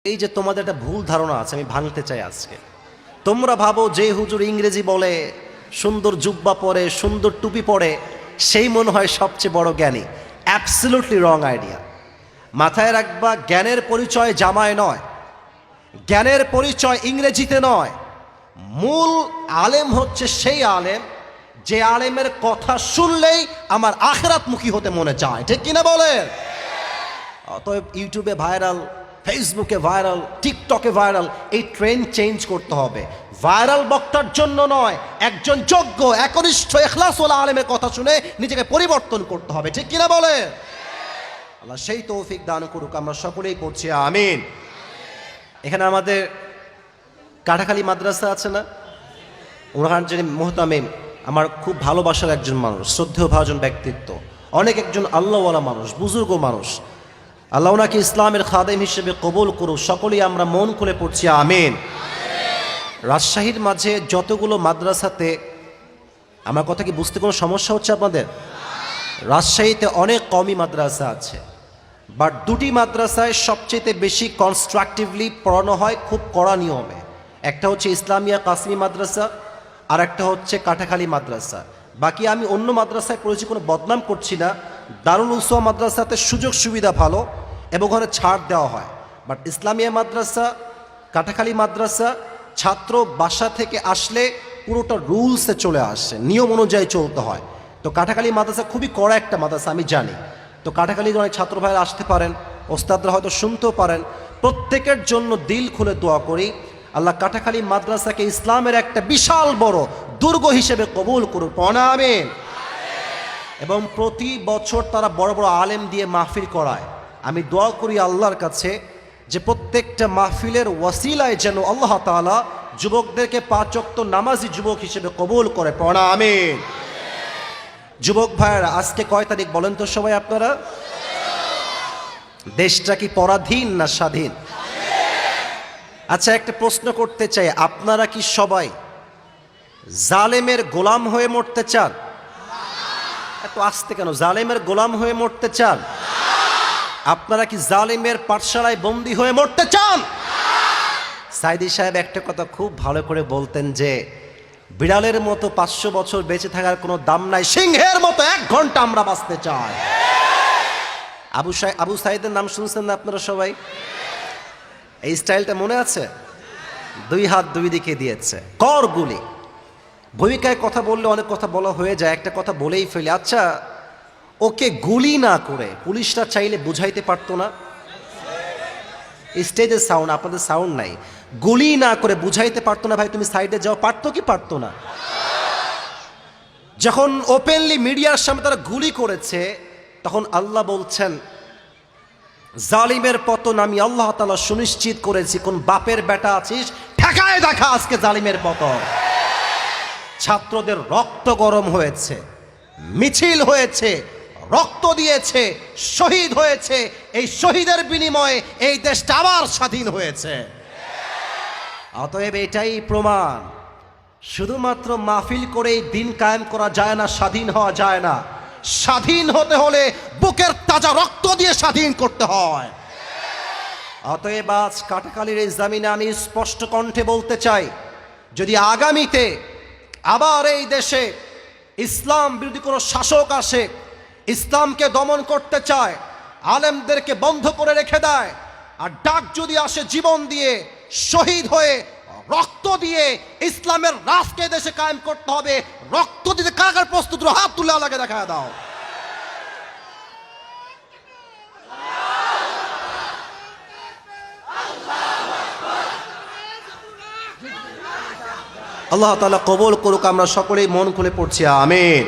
এই যে তোমাদের একটা ভুল ধারণা আছে, আমি ভাঙতে চাই আজকে। তোমরা ভাবো যে হুজুর ইংরেজি বলে, সুন্দর জুব্বা পরে, সুন্দর টুপি পরে, সেই মনে হয় সবচেয়ে বড় জ্ঞানী। অ্যাবসলিউটলি রং আইডিয়া। মাথায় রাখবা, জ্ঞানের পরিচয় জামায় নয়, জ্ঞানের পরিচয় ইংরেজিতে নয়। মূল আলেম হচ্ছে সেই আলেম যে আলেমের কথা শুনলেই আমার আখিরাতমুখী হতে মনে চায়, ঠিক কিনা বলেন? অতএব ইউটিউবে ভাইরাল, ফেসবুকে ভাইরাল, টিকটকে ভাইরাল, এই ট্রেন্ড চেঞ্জ করতে হবে। ভাইরাল বক্তার জন্য নয়, একজন যোগ্য একনিষ্ঠ ইখলাসওয়ালা আলেমের কথা শুনে নিজেকে পরিবর্তন করতে হবে, ঠিক কিনা বলে? আল্লাহ সেই তৌফিক দান করুক, আমরা সকলেই পড়ছি আমিন। এখানে আমাদের কাটাখালী মাদ্রাসা আছে না, ওনার যিনি মুহতামিম, আমার খুব ভালোবাসার একজন মানুষ, শ্রদ্ধেয় ভাজন ব্যক্তিত্ব, অনেক একজন আল্লাহওয়ালা মানুষ, বুজুর্গ মানুষ। আল্লাহ ওনাকে ইসলামের খাদেম হিসেবে কবুল করুক, সকলেই আমরা মন খুলে পড়ছি আমিন। রাজশাহীর মাঝে যতগুলো মাদ্রাসাতে, আমার কথা কি বুঝতে কোনো সমস্যা হচ্ছে আপনাদের? রাজশাহীতে অনেক কমই মাদ্রাসা আছে, বাট দুটি মাদ্রাসায় সবচেয়ে বেশি কনস্ট্রাকটিভলি পড়ানো হয়, খুব কড়া নিয়মে। একটা হচ্ছে ইসলামিয়া কাসমি মাদ্রাসা, আর একটা হচ্ছে কাটাখালী মাদ্রাসা। বাকি আমি অন্য মাদ্রাসায় পড়েছি, কোনো বদনাম করছি না। দারুল উসওয়া মাদ্রাসাতে সুযোগ সুবিধা ভালো এবং ওখানে ছাড় দেওয়া হয়, বাট ইসলামিয়া মাদ্রাসা, কাটাখালী মাদ্রাসা, ছাত্র বাসা থেকে আসলে পুরোটা রুলসে চলে আসে, নিয়ম অনুযায়ী চলতে হয়। তো কাটাখালী মাদ্রাসা খুবই কড়া একটা মাদ্রাসা, আমি জানি। তো কাটাখালীর অনেক ছাত্র ভাইরা আসতে পারেন, ওস্তাদরা হয়তো শুনতেও পারেন। প্রত্যেকের জন্য দিল খুলে দোয়া করি, আল্লাহ কাটাখালী মাদ্রাসাকে ইসলামের একটা বিশাল বড় দুর্গ হিসেবে কবুল করুন, আমিন। এবং প্রতি বছর তারা বড় বড় আলেম দিয়ে মাহফিল করায়। আমি দোয়া করি আল্লাহর কাছে যে প্রত্যেকটা মাহফিলের ওয়াসিলায় যেন আল্লাহ তাআলা যুবকদেরকে 5 ওয়াক্ত নামাজি যুবক হিসেবে কবুল করে, আমিন। যুবক ভাইয়েরা, আজকে কয় তারিখ বলেন তো সবাই আপনারা? দেশটা কি পরাধীন না স্বাধীন? আচ্ছা, একটা প্রশ্ন করতে চাই, আপনারা কি সবাই জালেমের গোলাম হয়ে মরতে চান? এত আসতে কেন? জালেমের গোলাম হয়ে মরতে চান? আপনারা কি জালেমের পাঠশালায় বন্দী হয়ে মরতে চান? সাইদি সাহেব একটা কথা খুব ভালো করে বলতেন যে বিড়ালের মতো 500 বছর বেঁচে থাকার কোনো দাম নাই, সিংহের মতো 1 ঘন্টা আমরা বাঁচতে চাই। আবু সাইদের নাম শুনছেন না আপনারা সবাই? এই স্টাইলটা মনে আছে? 2 হাত 2 দিকে দিয়েছে, কর গুলি। ভূমিকায় কথা বললে অনেক কথা বলা হয়ে যায়, একটা কথা বলেই ফেলে। আচ্ছা, ওকে গুলি না করে পুলিশরা চাইলে বুঝাইতে পারতো না? স্টেজের সাউন্ড, আপনাদের সাউন্ড নাই। গুলি না করে বুঝাইতে পারতো না, ভাই তুমি সাইডে যাও? পারতো কি পারতো না? যখন ওপেনলি মিডিয়ার সামনে তারা গুলি করেছে, তখন আল্লাহ বলছেন জালিমের পতন আমি আল্লাহ তাআলা সুনিশ্চিত করেছি। কোন বাপের বেটা আছিস, ঠেকায় দেখা আজকে জালিমের পতন। ছাত্রদের রক্ত গরম হয়েছে, মিছিল হয়েছে, রক্ত দিয়েছে, শহীদ হয়েছে। এই শহীদের বিনিময়ে এই দেশটা আবার স্বাধীন হয়েছে। অতএব এটাই প্রমাণ, শুধুমাত্র মাহফিল করেই দিন কায়েম করা যায় না, স্বাধীন হওয়া যায় না। স্বাধীন হতে হলে বুকের তাজা রক্ত দিয়ে স্বাধীন করতে হয়। অতএব আজ কাটাখালীর এই জমিনে আমি স্পষ্ট কণ্ঠে বলতে চাই, যদি আগামীতে আবার এই দেশে ইসলাম বিরোধী কোনো শাসক আসে, ইসলামকে দমন করতে চায়, আলেমদেরকে বন্ধ করে রেখে দেয়, আর ডাক যদি আসে জীবন দিয়ে, শহীদ হয়ে, রক্ত দিয়ে ইসলামের রাষ্ট্রকে দেশে কায়েম করতে হবে, রক্ত দিতে কার প্রস্তুত? হাত তুলে আল্লাহকে দেখা দাও। আল্লাহ তাআলা কবুল করুক, আমরা সকলেই মন খুলে পড়ছি আমিন।